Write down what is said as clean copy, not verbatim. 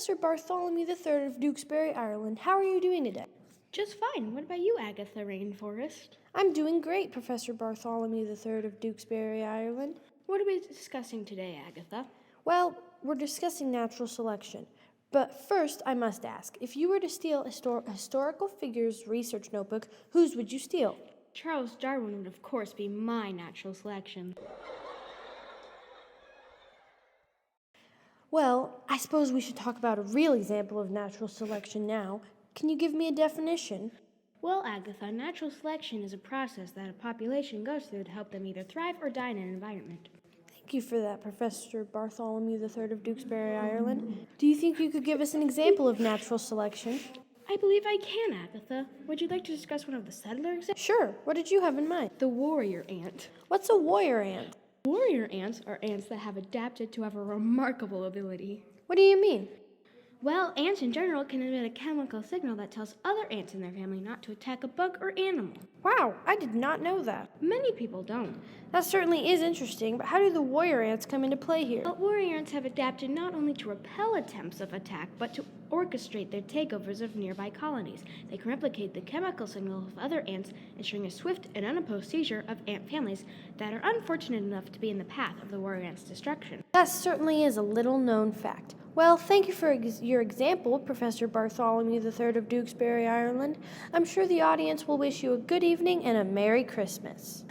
Professor Bartholomew III of Dewsbury, Ireland. How are you doing today? Just fine. What about you, Agatha Rainforest? I'm doing great, Professor Bartholomew III of Dewsbury, Ireland. What are we discussing today, Agatha? Well, we're discussing natural selection. But first, I must ask, if you were to steal a historical figures research notebook, whose would you steal? Charles Darwin would, of course, be my natural selection. Well, I suppose we should talk about a real example of natural selection now. Can you give me a definition? Well, Agatha, natural selection is a process that a population goes through to help them either thrive or die in an environment. Thank you for that, Professor Bartholomew III of Dewsbury, Ireland. Do you think you could give us an example of natural selection? I believe I can, Agatha. Would you like to discuss one of the settler examples? Sure. What did you have in mind? The warrior ant. What's a warrior ant? Warrior ants are ants that have adapted to have a remarkable ability. What do you mean? Well, ants in general can emit a chemical signal that tells other ants in their family not to attack a bug or animal. Wow, I did not know that. Many people don't. That certainly is interesting, but how do the warrior ants come into play here? Well, warrior ants have adapted not only to repel attempts of attack, but to orchestrate their takeovers of nearby colonies. They can replicate the chemical signal of other ants, ensuring a swift and unopposed seizure of ant families that are unfortunate enough to be in the path of the warrior ant's destruction. That certainly is a little-known fact. Well, thank you for your example, Professor Bartholomew III of Dewsbury, Ireland. I'm sure the audience will wish you a good evening and a Merry Christmas.